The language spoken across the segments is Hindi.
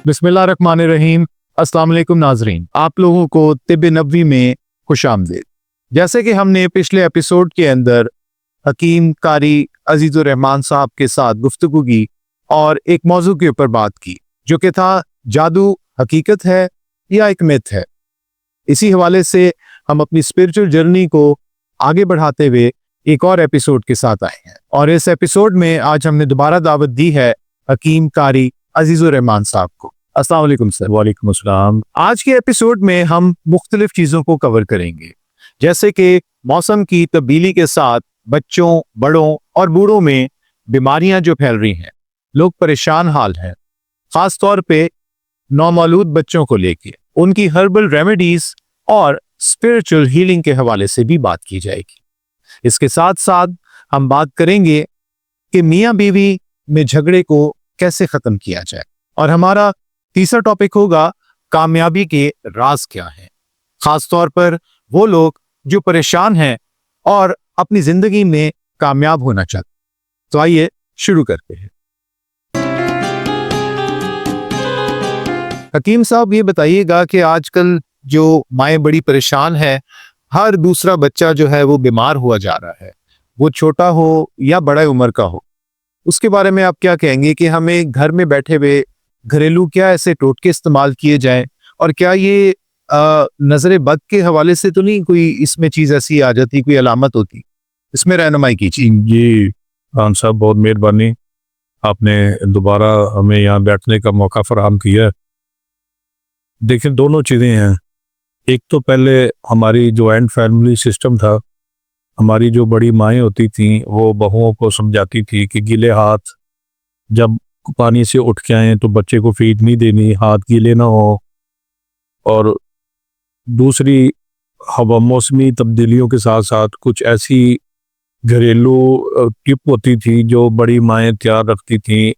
बिस्मिल्लाहिर्रहमानिर्रहीम। अस्सलाम वालेकुम नाजरीन, आप लोगों को तिब नबवी में खुशामदीद। जैसे कि हमने पिछले एपिसोड के अंदर हकीम कारी अजीजुर रहमान साहब के साथ गुफ्तगू की और एक मौजू के ऊपर बात की जो कि था जादू हकीकत है या एक मिथ है। इसी हवाले से हम अपनी स्पिरिचुअल जर्नी को आगे बढ़ाते हुए एक और एपिसोड के साथ आए हैं और इस एपिसोड में आज हमने दोबारा दावत दी है हकीम कारी अजीजुर रहमान साहब को। अस्सलाम वालेकुम सर। वालेकुम अस्सलाम। आज के एपिसोड में हम मुख्तलिफ चीज़ों को कवर करेंगे, जैसे कि मौसम की तब्दीली के साथ बच्चों, बड़ों और बूढ़ों में बीमारियां जो फैल रही हैं, लोग परेशान हाल हैं, खास तौर पे नौमौलूद बच्चों को लेके उनकी हर्बल रेमेडीज और स्पिरिचुअल हीलिंग के हवाले से भी बात की जाएगी। इसके साथ साथ हम बात करेंगे कि मियाँ बीवी में झगड़े को कैसे खत्म किया जाए और हमारा तीसरा टॉपिक होगा कामयाबी के राज क्या हैं, खास तौर पर वो लोग जो परेशान हैं और अपनी जिंदगी में कामयाब होना चाहते। तो आइए शुरू करते हैं। हकीम साहब, ये बताइएगा कि आजकल जो माएँ बड़ी परेशान है, हर दूसरा बच्चा जो है वो बीमार हुआ जा रहा है, वो छोटा हो या बड़ा उम्र का हो, उसके बारे में आप क्या कहेंगे कि हमें घर में बैठे हुए घरेलू क्या ऐसे टोटके इस्तेमाल किए जाएं और क्या ये नजर बद के हवाले से तो नहीं कोई इसमें चीज ऐसी आ जाती, कोई अलामत होती, इसमें रहनुमाई कीजिए। जी खान साहब, बहुत मेहरबानी, आपने दोबारा हमें यहाँ बैठने का मौका फराहम किया। देखिए, दोनों चीज़ें हैं। एक तो पहले हमारी जॉइंट फैमिली सिस्टम था, हमारी जो बड़ी माएँ होती थीं वो बहुओं को समझाती थी कि गीले हाथ जब पानी से उठ के आए तो बच्चे को फीड नहीं देनी, हाथ गीले ना हो। और दूसरी, हवा मौसमी तब्दीलियों के साथ साथ कुछ ऐसी घरेलू टिप होती थी जो बड़ी माएँ तैयार रखती थीं,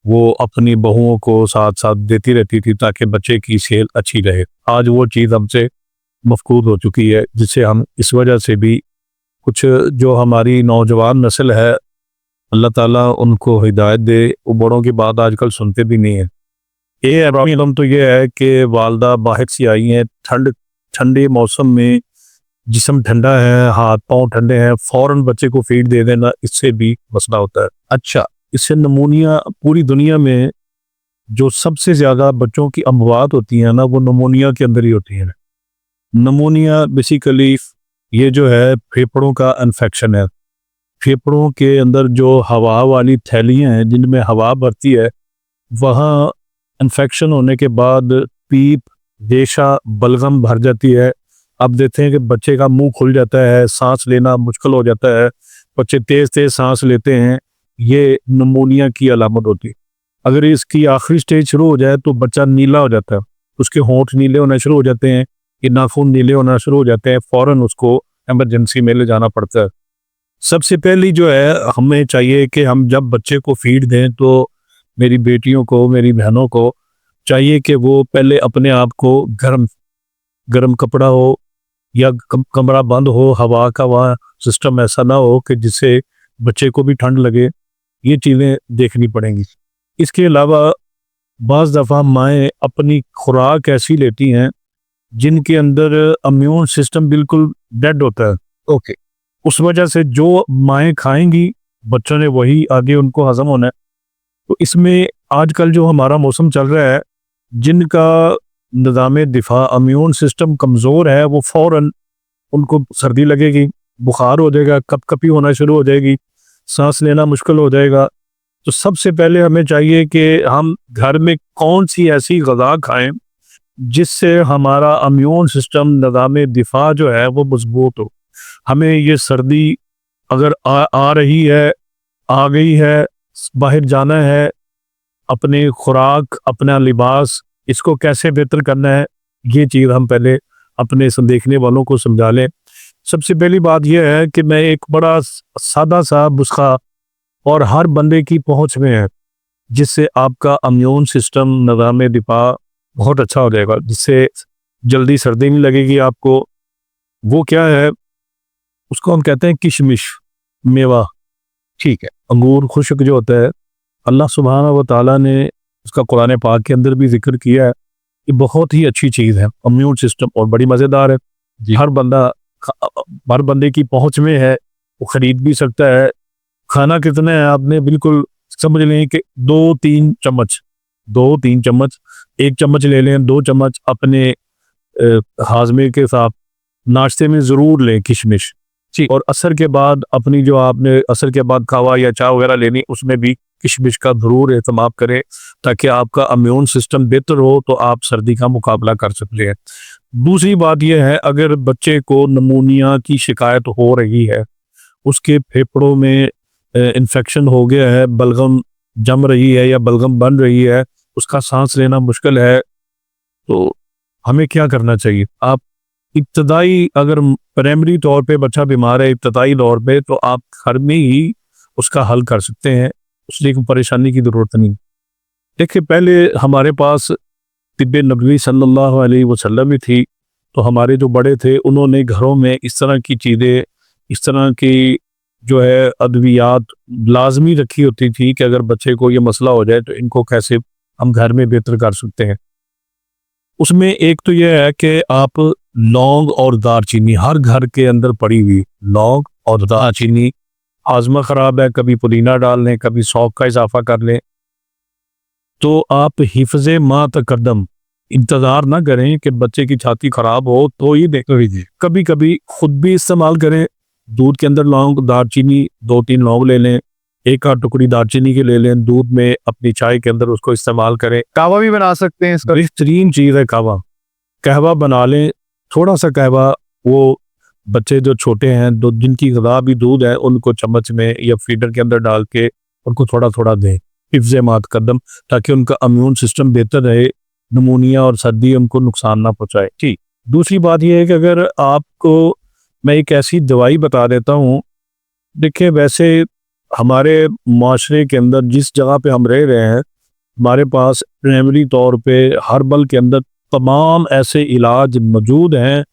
वो अपनी बहुओं को साथ साथ देती रहती थी ताकि बच्चे की सेहत अच्छी रहे। आज वो चीज़ हमसे मफकूद हो चुकी है, जिससे हम इस वजह से भी कुछ जो हमारी नौजवान नस्ल है, अल्लाह ताला उनको हिदायत दे, वो बड़ों की बात आजकल सुनते भी नहीं है। ये प्रॉब्लम तो ये है कि वालदा बाहर से आई हैं, ठंडे मौसम में जिस्म ठंडा है, हाथ पांव ठंडे हैं, फौरन बच्चे को फीड दे देना, इससे भी मसला होता है। अच्छा, इससे नमूनिया, पूरी दुनिया में जो सबसे ज़्यादा बच्चों की अमवात होती हैं ना, वो नमूनिया के अंदर ही होती हैं। नमूनिया बेसिकली ये जो है फेफड़ों का इन्फेक्शन है। फेफड़ों के अंदर जो हवा वाली थैलियाँ हैं जिनमें हवा भरती है, वहाँ इन्फेक्शन होने के बाद पीप, रेशा, बलगम भर जाती है। अब देखते हैं कि बच्चे का मुंह खुल जाता है, सांस लेना मुश्किल हो जाता है, बच्चे तेज़ तेज़ सांस लेते हैं, ये नमूनिया की अलामत होती है। अगर इसकी आखिरी स्टेज शुरू हो जाए तो बच्चा नीला हो जाता है, उसके होंठ नीले होना शुरू हो जाते हैं, कि नाखून नीले होना शुरू हो जाते हैं, फ़ौरन उसको एमरजेंसी में ले जाना पड़ता है। सबसे पहली जो है, हमें चाहिए कि हम जब बच्चे को फीड दें तो मेरी बेटियों को, मेरी बहनों को चाहिए कि वो पहले अपने आप को गर्म कपड़ा हो या कमरा बंद हो, हवा का वहाँ सिस्टम ऐसा ना हो कि जिससे बच्चे को भी ठंड लगे। ये चीज़ें देखनी पड़ेंगी। इसके अलावा बाज़ दफ़ा माएँ अपनी खुराक ऐसी लेती हैं जिनके अंदर इम्यून सिस्टम बिल्कुल डेड होता है। ओके, उस वजह से जो माएँ खाएंगी बच्चों ने वही आगे उनको हजम होना है। तो इसमें आजकल जो हमारा मौसम चल रहा है, जिनका निज़ाम दिफा, इम्यून सिस्टम कमज़ोर है, वो फ़ौरन उनको सर्दी लगेगी, बुखार हो जाएगा, कपकपी होना शुरू हो जाएगी, सांस लेना मुश्किल हो जाएगा। तो सबसे पहले हमें चाहिए कि हम घर में कौन सी ऐसी ग़िज़ा खाएं जिससे हमारा इम्यून सिस्टम, निज़ाम दिफा जो है वो मजबूत हो। हमें ये सर्दी अगर आ रही है, आ गई है, बाहर जाना है, अपनी खुराक, अपना लिबास, इसको कैसे बेहतर करना है, ये चीज़ हम पहले अपने देखने वालों को समझा लें। सबसे पहली बात यह है कि मैं एक बड़ा सादा सा नुस्खा और हर बंदे की पहुंच में है, जिससे आपका इम्यून सिस्टम, निज़ाम दिफा बहुत अच्छा हो जाएगा, जिससे जल्दी सर्दी नहीं लगेगी आपको। वो क्या है, उसको हम कहते हैं किशमिश मेवा। ठीक है। अंगूर खुश्क जो होता है, अल्लाह सुब्हानहू व तआला ने उसका कुरान पाक के अंदर भी जिक्र किया है। ये बहुत ही अच्छी चीज़ है इम्यून सिस्टम, और बड़ी मज़ेदार है। हर बंदे की पहुंच में है, वो खरीद भी सकता है। खाना कितना है आपने बिल्कुल समझ लें कि 2-3 चम्मच, 2-3 चम्मच, 1 चम्मच ले लें, 2 चम्मच अपने हाजमे के साथ नाश्ते में ज़रूर लें किशमिश। और असर के बाद अपनी जो आपने असर के बाद खावा या चाय वगैरह लेनी, उसमें भी किशमिश का ज़रूर एहतमाम करें ताकि आपका इम्यून सिस्टम बेहतर हो, तो आप सर्दी का मुकाबला कर सकते हैं। दूसरी बात यह है, अगर बच्चे को नमूनिया की शिकायत हो रही है, उसके फेफड़ों में इन्फेक्शन हो गया है, बलगम जम रही है या बलगम बन रही है, उसका सांस लेना मुश्किल है, तो हमें क्या करना चाहिए? आप इब्तदाई, अगर प्राइमरी तौर पे बच्चा बीमार है इब्तदाई दौर पे, तो आप घर में ही उसका हल कर सकते हैं, उससे कोई परेशानी की ज़रूरत नहीं। देखिए, पहले हमारे पास तिब्बे नबवी सल्लल्लाहु अलैहि वसल्लम ही थी, तो हमारे जो बड़े थे उन्होंने घरों में इस तरह की चीज़ें, इस तरह की जो है अद्वियात लाजमी रखी होती थी कि अगर बच्चे को ये मसला हो जाए तो इनको कैसे हम घर में बेहतर कर सकते हैं। उसमें एक तो यह है कि आप लौंग और दालचीनी, हर घर के अंदर पड़ी हुई लौंग और दालचीनी, हाजमा ख़राब है, कभी पुदीना डाल लें, कभी सौंफ का इजाफा कर लें, तो आप हिफ्ज़ मा तक़द्दम, इंतज़ार ना करें कि बच्चे की छाती ख़राब हो तो ही देखें, कभी कभी खुद भी इस्तेमाल करें। दूध के अंदर लौंग दालचीनी 2-3 लौंग ले लें, 1 आध टुकड़ी दालचीनी की ले लें, दूध में अपनी चाय के अंदर उसको इस्तेमाल करें। कावा भी बना सकते हैं इसका। बेहतरीन चीज़ है कहवा, कहवा बना लें। थोड़ा सा कहवा, वो बच्चे जो छोटे हैं, जिनकी ग़िज़ा भी दूध है, उनको चम्मच में या फीडर के अंदर डाल के उनको थोड़ा थोड़ा दें, हिफ्ज़ मा तक़द्दम, ताकि उनका इम्यून सिस्टम बेहतर रहे, नमूनिया और सर्दी उनको नुकसान ना पहुँचाए। ठीक। दूसरी बात यह है कि अगर आपको मैं एक ऐसी दवाई बता देता हूँ, देखिए वैसे हमारे माशरे के अंदर जिस जगह पे हम रह रहे हैं, हमारे पास प्राइमरी तौर पे हर्बल के अंदर तमाम ऐसे इलाज मौजूद हैं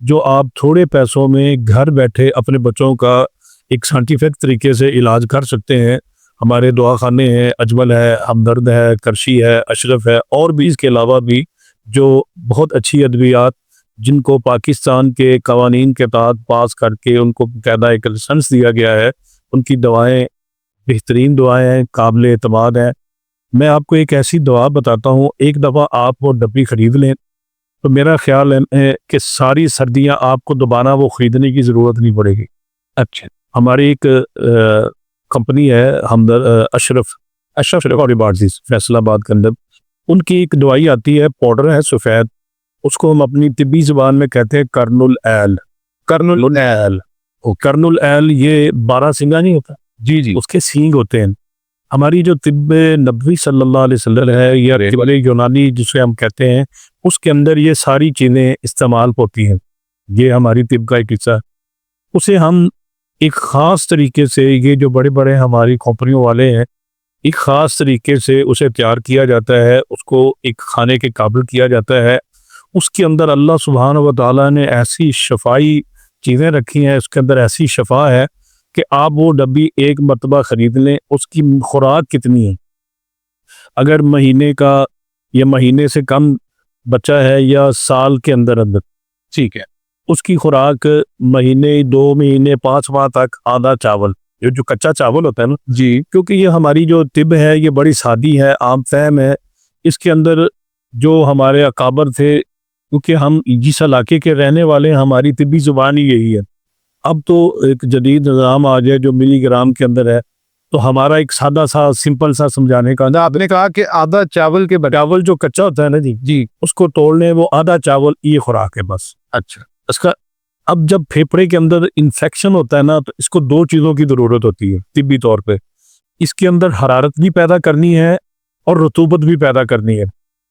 जो आप थोड़े पैसों में घर बैठे अपने बच्चों का एक साइंटिफिक तरीके से इलाज कर सकते हैं। हमारे दवाखाने हैं, अजमल है, हमदर्द है, करशी है, अशरफ है, और भी इसके अलावा भी जो बहुत अच्छी अद्वियात जिनको पाकिस्तान के कवानीन के तहत पास करके उनको बाकायदा एक लाइसेंस दिया गया है, उनकी दवाएं बेहतरीन दवाएं हैं, काबिल एतमाद हैं। मैं आपको एक ऐसी दवा बताता हूँ, एक दफ़ा आप वो डब्बी ख़रीद लें तो मेरा ख्याल है कि सारी सर्दियाँ आपको दोबारा वो ख़रीदने की ज़रूरत नहीं पड़ेगी। अच्छा, हमारी एक कंपनी है अशरफ लैबोरेटरीज फैसलाबाद के अंदर, उनकी एक दवाई आती है, पाउडर है सफ़ेद, उसको हम अपनी तिब्बी ज़ुबान में कहते हैं कर्नुल एल। कर्नुल एल ये 12 सिंगा नहीं होता जी जी, उसके सींग होते हैं। हमारी जो तिब्बे नबवी सल्लल्लाहु अलैहि वसल्लम है या तिब्बे यूनानी जिसे हम कहते हैं, उसके अंदर ये सारी चीज़ें इस्तेमाल होती हैं। ये हमारी तिब्ब का एक हिस्सा है। उसे हम एक ख़ास तरीके से, ये जो बड़े बड़े हमारी कंपनियों वाले हैं, एक ख़ास तरीके से उसे तैयार किया जाता है, उसको एक खाने के काबिल किया जाता है। उसके अंदर अल्लाह सुब्हानहू व तआला ने ऐसी शफाई चीज़ें रखी हैं, उसके अंदर ऐसी शफा है कि आप वो डब्बी एक मरतबा ख़रीद लें। उसकी खुराक कितनी है, अगर महीने का या महीने से कम बच्चा है या साल के अंदर अंदर, ठीक है, उसकी खुराक महीने 2 महीने 5 माह तक आधा चावल, ये जो कच्चा चावल होता है ना जी, क्योंकि ये हमारी जो तिब है ये बड़ी सादी है, आम फहम है। इसके अंदर जो हमारे अकाबर थे, क्योंकि हम जिस इलाके के रहने वाले हैं, हमारी तिब्बी ज़ुबान ही यही है। अब तो एक जदीद निज़ाम आ गया जो मिलीग्राम के अंदर है, तो हमारा एक सादा सा सिंपल सा समझाने का, आपने कहा कि आधा चावल के चावल जो कच्चा होता है ना जी जी, उसको तोड़ लें, वो आधा चावल ये खुराक है बस। अच्छा, इसका अब जब फेफड़े के अंदर इन्फेक्शन होता है ना, तो इसको 2 चीज़ों की ज़रूरत होती है तिब्बी तौर पे। इसके अंदर हरारत भी पैदा करनी है और रतूबत भी पैदा करनी है।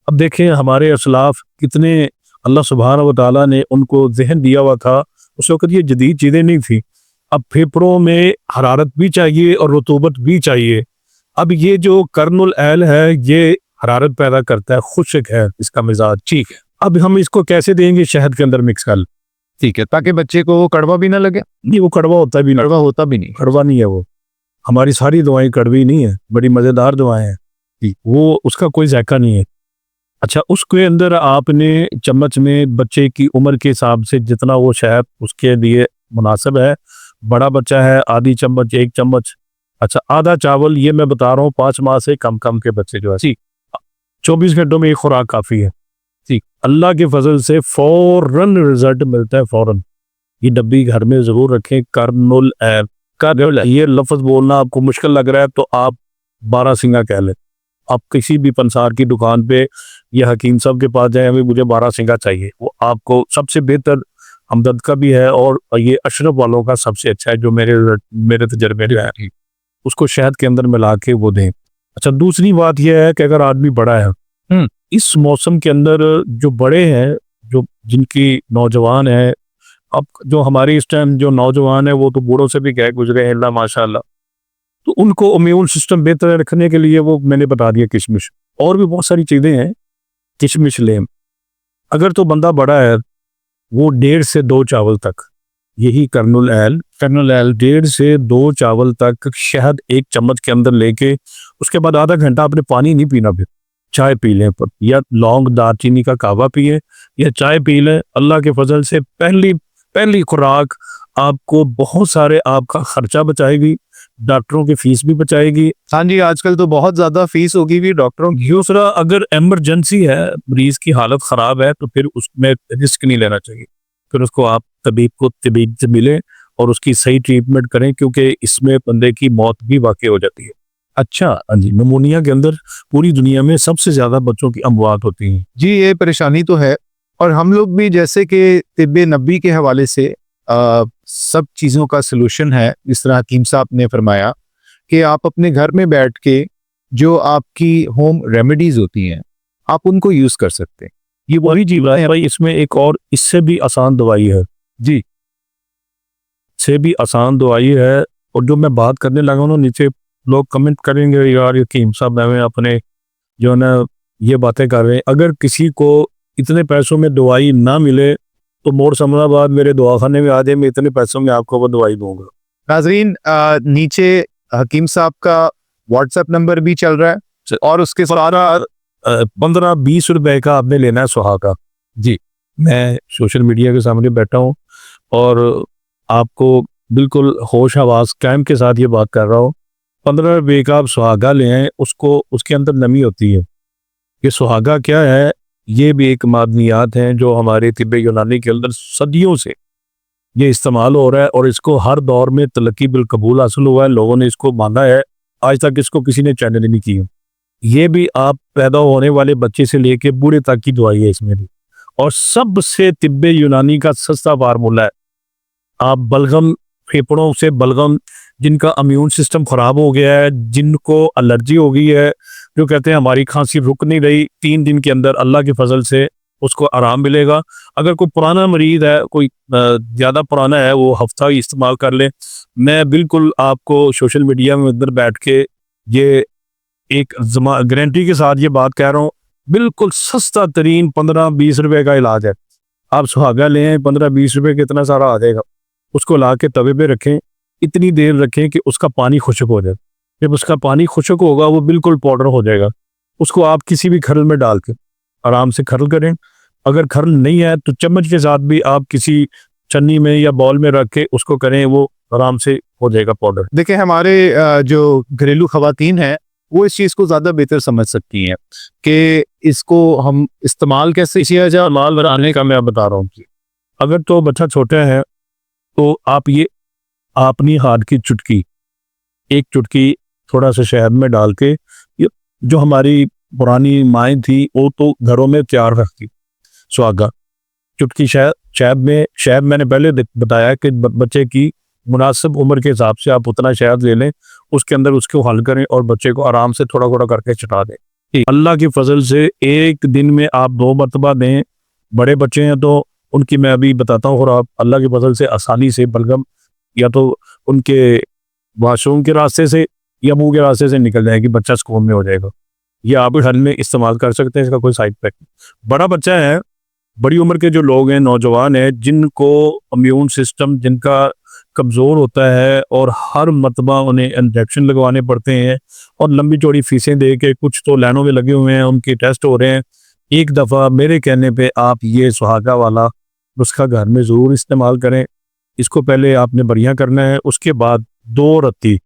अब देखें हमारे असलाफ कितने, अल्लाह सुब्हानहू व तआला ने उनको ज़हन दिया हुआ था, उस वक़्त ये जदीद चीज़ें नहीं थी। अब फेफड़ों में हरारत भी चाहिए और रतूबत भी चाहिए। अब ये जो कर्नुल एल है ये हरारत पैदा करता है, खुश्क है इसका मिजाज, ठीक है। अब हम इसको कैसे देंगे? शहद के अंदर मिक्स कर, ठीक है, ताकि बच्चे को कड़वा भी ना लगे। नहीं, वो कड़वा होता भी नहीं, कड़वा होता भी नहीं, कड़वा नहीं है वो। हमारी सारी दवाएं कड़वी नहीं है, बड़ी मज़ेदार दवाएं हैं। वो उसका कोई जायका नहीं है। अच्छा, उसके अंदर आपने चम्मच में बच्चे की उम्र के हिसाब से जितना वो शहद उसके लिए मुनासिब है, बड़ा बच्चा है आधी चम्मच, 1 चम्मच, अच्छा आधा चावल, ये मैं बता रहा हूँ 5 माह से कम के बच्चे जो है जी 24 घंटों में एक खुराक काफ़ी है। जी, अल्लाह के फजल से फ़ौरन रिजल्ट मिलता है, फ़ौरन। ये डब्बी घर में ज़रूर रखें। कर्नुल ऐप कर्नुल, ये लफ्ज़ बोलना आपको मुश्किल लग रहा है तो आप 12 सिंगा कह लें। आप किसी भी पंसार की दुकान पे या हकीम साहब के पास जाएं, अभी मुझे 12 सिंगा चाहिए, वो आपको सबसे बेहतर हमदर्द का भी है और ये अशरफ वालों का सबसे अच्छा है जो मेरे तजर्बे में है। उसको शहद के अंदर मिला के वो दें। अच्छा, दूसरी बात यह है कि अगर आदमी बड़ा है, इस मौसम के अंदर जो बड़े हैं, जो जिनकी नौजवान है, अब जो हमारे इस टाइम जो नौजवान है वो तो बूढ़ों से भी गए गुजरे हैं अल्लाह माशाल्लाह, तो उनको इम्यून सिस्टम बेहतर रखने के लिए वो मैंने बता दिया किशमिश, और भी बहुत सारी चीज़ें हैं। किशमिश लें। अगर तो बंदा बड़ा है, वो 1.5 से 2 चावल तक, यही कर्नुल एल 1.5 से 2 चावल तक शहद 1 चम्मच के अंदर लेके उसके बाद आधा घंटा आपने पानी नहीं पीना, फिर चाय पी लें, पर या लौंग दालचीनी का कहवा पिए या चाय पी लें। अल्लाह के फजल से पहली खुराक आपको बहुत सारे आपका खर्चा बचाएगी, डॉक्टरों की फीस भी बचाएगी। हाँ जी, आजकल तो बहुत ज्यादा फीस होगी भी डॉक्टरों की। दूसरा, अगर इमरजेंसी है, मरीज की हालत खराब है, तो फिर उसमें रिस्क नहीं लेना चाहिए। फिर उसको आप तबीब से मिलें और उसकी सही ट्रीटमेंट करें, क्योंकि इसमें बंदे की मौत भी वाकई हो जाती है। अच्छा हाँ जी, निमोनिया के अंदर पूरी दुनिया में सबसे ज्यादा बच्चों की अमवात होती हैं। जी, ये परेशानी तो है। और हम लोग भी जैसे कि तिब्बे नबी के हवाले से सब चीज़ों का सलूशन है, इस तरह हकीम साहब ने फरमाया कि आप अपने घर में बैठ के जो आपकी होम रेमेडीज होती हैं आप उनको यूज़ कर सकते हैं। ये वही चीज है भाई, इसमें एक और इससे भी आसान दवाई है जी से भी आसान दवाई है। और जो मैं बात करने लगा हूँ ना, नीचे लोग कमेंट करेंगे यार ये हकीम साहब हमें अपने जो है ना ये बातें कर रहे हैं। अगर किसी को इतने पैसों में दवाई ना मिले तो मोर समराबाद मेरे दवाखाने में आ जाए, मैं इतने पैसों में आपको वो दवाई दूंगा। नाजरीन, नीचे हकीम साहब का व्हाट्सएप नंबर भी चल रहा है और उसके सारा 15-20 रुपए का आपने लेना है सुहागा। जी मैं सोशल मीडिया के सामने बैठा हूँ और आपको बिल्कुल होश हवास कायम के साथ ये बात कर रहा हूँ। 15 रुपए का आप सुहागा ले आए, उसको उसके अंदर नमी होती है। ये सुहागा क्या है? ये भी एक मादनियात हैं जो हमारे तिब्बे यूनानी के अंदर सदियों से ये इस्तेमाल हो रहा है और इसको हर दौर में तलक्की बिल कबूल हासिल हुआ है, लोगों ने इसको माना है, आज तक इसको किसी ने चैलेंज नहीं की। ये भी आप पैदा होने वाले बच्चे से लेके बूढ़े तक की दवाई है इसमें भी, और सबसे तिब्बे यूनानी का सस्ता फार्मूला है। आप बलगम, फेफड़ों से बलगम, जिनका इम्यून सिस्टम खराब हो गया है, जिनको एलर्जी हो गई है, जो कहते हैं हमारी खांसी रुक नहीं रही, 3 दिन के अंदर अल्लाह के फजल से उसको आराम मिलेगा। अगर कोई पुराना मरीज है, कोई ज़्यादा पुराना है, वो हफ्ता ही इस्तेमाल कर ले। मैं बिल्कुल आपको सोशल मीडिया में अंदर बैठ के ये एक गारंटी के साथ ये बात कह रहा हूँ, बिल्कुल सस्ता तरीन 15-20 रुपए का इलाज है। आप सुहागा लें, 15-20 रुपए कितना सारा आ जाएगा। उसको ला के तवे पे रखें, इतनी देर रखें कि उसका पानी खुश्क हो जाए। जब उसका पानी खुश्क होगा वो बिल्कुल पाउडर हो जाएगा। उसको आप किसी भी खरल में डाल के आराम से खरल करें। अगर खरल नहीं है तो चम्मच के साथ भी आप किसी छन्नी में या बॉल में रख के उसको करें, वो आराम से हो जाएगा पाउडर। देखिए, हमारे जो घरेलू खवातीन हैं वो इस चीज़ को ज़्यादा बेहतर समझ सकती हैं कि इसको हम इस्तेमाल कैसे किया जाए। माल बनाने का मैं बता रहा हूँ कि अगर तो बच्चा छोटा है तो आप ये अपनी हाथ की चुटकी, एक चुटकी थोड़ा सा शहद में डाल के, ये जो हमारी पुरानी माएँ थी वो तो घरों में तैयार रखती सुहागा, चुटकी शहद मैंने पहले बताया कि बच्चे की मुनासिब उम्र के हिसाब से आप उतना शहद ले लें, उसके अंदर उसको हल करें और बच्चे को आराम से थोड़ा थोड़ा करके चटा दें। अल्लाह की फजल से एक दिन में आप 2 मरतबा दें। बड़े बच्चे हैं तो उनकी मैं अभी बताता हूँ, और आप अल्लाह की फजल से आसानी से बलगम या तो उनके वाशरूम के रास्ते से या मुंह के रास्ते से निकल जाएगी, बच्चा सुकून में हो जाएगा। ये आप घर में इस्तेमाल कर सकते हैं, इसका कोई साइड इफेक्ट नहीं। बड़ा बच्चा है, बड़ी उम्र के जो लोग हैं, नौजवान हैं, जिनको इम्यून सिस्टम, जिनका कमज़ोर होता है और हर मरतबा उन्हें इंजेक्शन लगवाने पड़ते हैं और लंबी चौड़ी फीसें दे के कुछ तो लाइनों में लगे हुए हैं, उनके टेस्ट हो रहे हैं। एक दफ़ा मेरे कहने पे आप ये सुहागा वाला नुस्खा घर में ज़रूर इस्तेमाल करें। इसको पहले आपने बढ़िया करना है, उसके बाद 2 रत्ती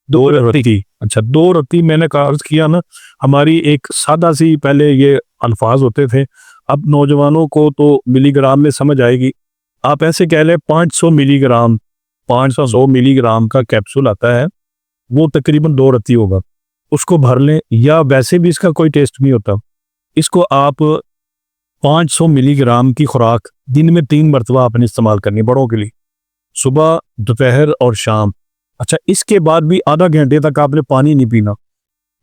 2 रत्ती अच्छा 2 रत्ती मैंने कहा अर्ज़ किया ना, हमारी एक सादा सी पहले ये अल्फाज होते थे, अब नौजवानों को तो मिलीग्राम में समझ आएगी। आप ऐसे कह लें 500 मिलीग्राम 500 मिलीग्राम का कैप्सूल आता है, वो तकरीबन 2 रत्ती होगा, उसको भर लें। या वैसे भी इसका कोई टेस्ट नहीं होता, इसको आप 500 मिलीग्राम की खुराक दिन में 3 मरतबा आपने इस्तेमाल करनी बड़ों के लिए, सुबह, दोपहर और शाम। अच्छा, इसके बाद भी आधा घंटे तक आपने पानी नहीं पीना।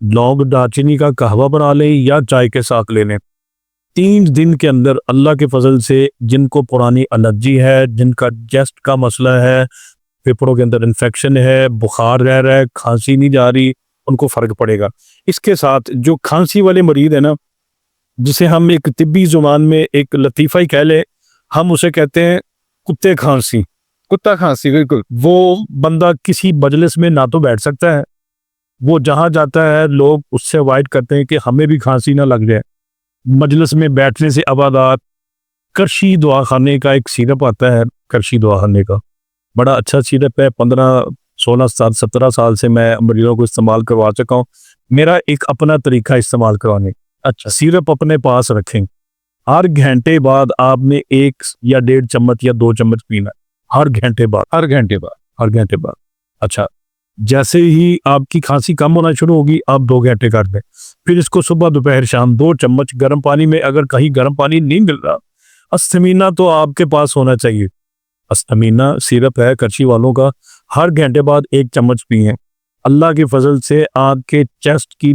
लौंग दालचीनी का कहवा बना लें या चाय के साथ ले लें। 3 दिन के अंदर अल्लाह के फजल से जिनको पुरानी एलर्जी है, जिनका चेस्ट का मसला है, फेफड़ों के अंदर इन्फेक्शन है, बुखार रह रहा है, खांसी नहीं जा रही, उनको फ़र्क पड़ेगा। इसके साथ जो खांसी वाले मरीज़ है ना, जिसे हम एक तिब्बी ज़ुबान में एक लतीफ़ा ही कह लें, हम उसे कहते हैं कुत्ते खांसी। कुत्ता खांसी, बिल्कुल। वो बंदा किसी मजलिस में ना तो बैठ सकता है, वो जहाँ जाता है लोग उससे अवॉइड करते हैं कि हमें भी खांसी ना लग जाए। मजलिस में बैठने से अबादात करशी दुआ खाने का एक सिरप आता है, करशी दुआ खाने का बड़ा अच्छा सिरप है। 15 16 साल 17 साल से मैं मरीजों को इस्तेमाल करवा चुका हूँ। मेरा एक अपना तरीका इस्तेमाल करवाने। अच्छा, सिरप अपने पास रखें, हर घंटे बाद आपने 1 या 1.5 चम्मच या 2 चम्मच पीना है, हर घंटे बाद, हर घंटे बाद, हर घंटे बाद। अच्छा, जैसे ही आपकी खांसी कम होना शुरू होगी, आप 2 घंटे कर दें, फिर इसको सुबह दोपहर शाम 2 चम्मच गर्म पानी में। अगर कहीं गर्म पानी नहीं मिल रहा, अस्थमीना तो आपके पास होना चाहिए। अस्थमीना सिरप है करशी वालों का, हर घंटे बाद 1 चम्मच पिएं। अल्लाह की फजल से आपके चेस्ट की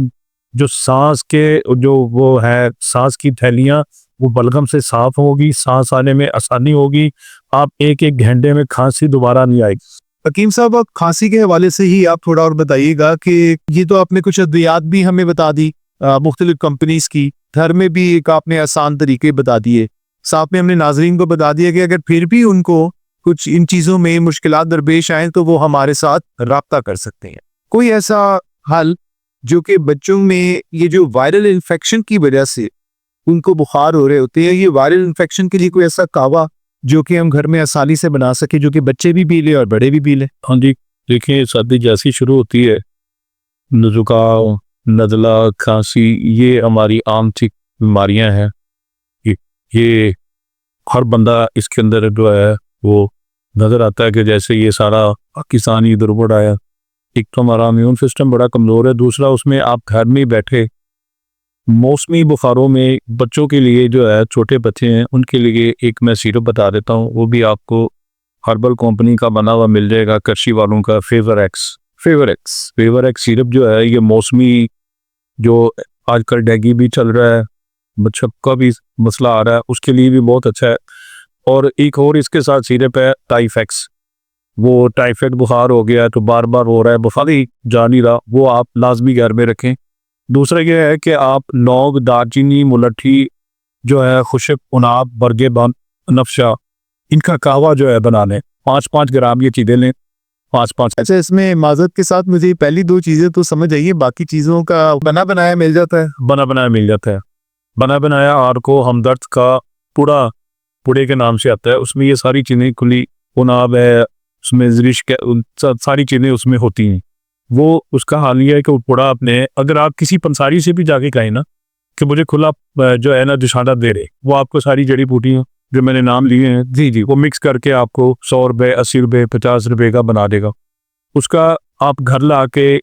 जो सांस के जो वो है सांस की थैलियां, वो बलगम से साफ होगी, सांस आने में आसानी होगी, आप 1-1 घंटे में खांसी दोबारा नहीं आएगी। हकीम साहब, अब खांसी के हवाले से ही आप थोड़ा और बताइएगा कि ये तो आपने कुछ अद्वियात भी हमें बता दी मुख्तलिफ कंपनीज की, घर में भी एक आपने आसान तरीके बता दिए, साथ में हमने नाजरीन को बता दिया कि अगर फिर भी उनको कुछ इन चीज़ों में मुश्किलात दरपेश आए तो वो हमारे साथ राब्ता कर सकते हैं। कोई ऐसा हल जो कि बच्चों में ये जो वायरल इन्फेक्शन की वजह से उनको बुखार हो रहे होते हैं, ये वायरल इन्फेक्शन के लिए कोई ऐसा कावा जो कि हम घर में आसानी से बना सके, जो कि बच्चे भी पी ले और बड़े भी पी ले? हाँ जी, देखिए सर्दी जैसी शुरू होती है, जुकाम, नज़ला, खांसी, ये हमारी आम सी बीमारियां हैं। ये हर बंदा इसके अंदर जो है वो नज़र आता है कि जैसे ये सारा पाकिस्तान इधर उड़ आया। एक तो हमारा इम्यून सिस्टम बड़ा कमज़ोर है, दूसरा उसमें आप घर में बैठे मौसमी बुखारों में बच्चों के लिए जो है, छोटे बच्चे हैं उनके लिए एक मैं सिरप बता देता हूँ, वो भी आपको हर्बल कंपनी का बना हुआ मिल जाएगा, करशी वालों का। फेवरेक्स सिरप जो है, ये मौसमी जो आजकल डेंगू भी चल रहा है, बच्चों का भी मसला आ रहा है, उसके लिए भी बहुत अच्छा है। और एक और इसके साथ सिरप है टाइफेक्स, वो टाइफाइड बुखार हो गया तो बार बार हो रहा है, बुखार ही जा नहीं रहा, वो आप लाजमी घर में रखें। दूसरा ये है कि आप लौंग, दालचीनी, मुलट्ठी जो है, खुशक, उनाब, बरगे बन, नफशा, इनका कहवा जो है बना लें। 5-5 ग्राम ये चीज़ें लें, 5-5। अच्छा, इसमें माजरत के साथ मुझे पहली 2 चीज़ें तो समझ आइए, बाकी चीज़ों का बना बनाया मिल जाता है? बना बनाया मिल जाता है। बना बनाया आर को हमदर्द का पुड़े के नाम से आता है, उसमें ये सारी चीज़ें खुली उनाब है, उसमें ज़रिश के सारी चीज़ें उसमें होती हैं। वो उसका हाल ये है कि वो पुड़ा अपने, अगर आप किसी पंसारी से भी जाके कहें ना कि मुझे खुला जो है ना दुशादा दे रहे, वो आपको सारी जड़ी बूटियाँ जो मैंने नाम लिए हैं, जी, वो मिक्स करके आपको 100 रुपये, 80 रुपये, 50 रुपये का बना देगा। उसका आप घर ला के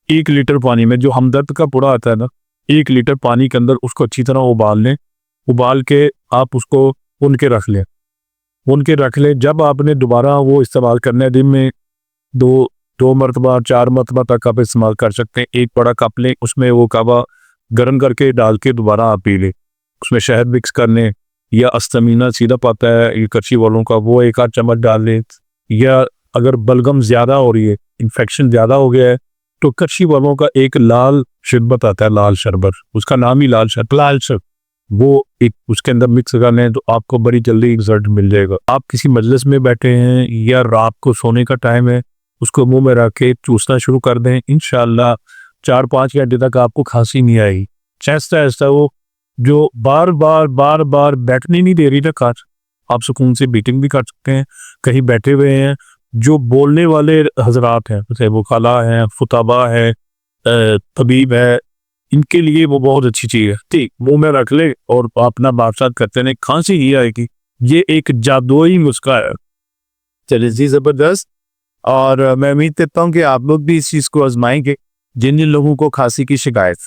1 लीटर पानी में, जो हमदर्द का पुड़ा आता है ना, 1 लीटर पानी के अंदर उसको अच्छी तरह उबाल लें। उबाल के आप उसको उन के रख लें। जब आपने दोबारा वो इस्तेमाल करना है, दिन में 2 मरतबा, 4 मरतबा तक आप इस्तेमाल कर सकते हैं। एक बड़ा कप लें, उसमें वो कावा गर्म करके डाल के दोबारा आप पी लें। उसमें शहद मिक्स कर लें, या अस्तमीना सिरप आता है ये करशी वालों का, वो 1 आध चम्मच डाल लें। या अगर बलगम ज़्यादा हो रही है, इन्फेक्शन ज़्यादा हो गया है, तो करशी वालों का एक लाल शरबत आता है, लाल शरबत, उसका नाम ही लाल शरबत, वो एक उसके अंदर मिक्स कर लें तो आपको बड़ी जल्दी रिजल्ट मिल जाएगा। आप किसी मजलिस में बैठे हैं या रात को सोने का टाइम है, उसको मुंह में रख के चूसना शुरू कर दें, इंशाल्लाह 4-5 घंटे तक आपको खांसी नहीं आएगी। ऐसा ऐसा वो जो बार बार बैठने नहीं दे रही ना खांस, आप सुकून से बीटिंग भी कर सकते हैं। कहीं बैठे हुए हैं, जो बोलने वाले हजरात हैं, जैसे वकाला हैं, फुताबा है, तबीब है, इनके लिए वो बहुत अच्छी चीज़ है। ठीक, मुंह में रख ले और अपना बात करते रहे, खांसी ही आएगी। ये एक जादुई नुस्खा है। चलिए जी, जबरदस्त। और मैं उम्मीद करता हूँ कि आप लोग भी इस चीज़ को आजमाएंगे। जिन जिन लोगों को खांसी की शिकायत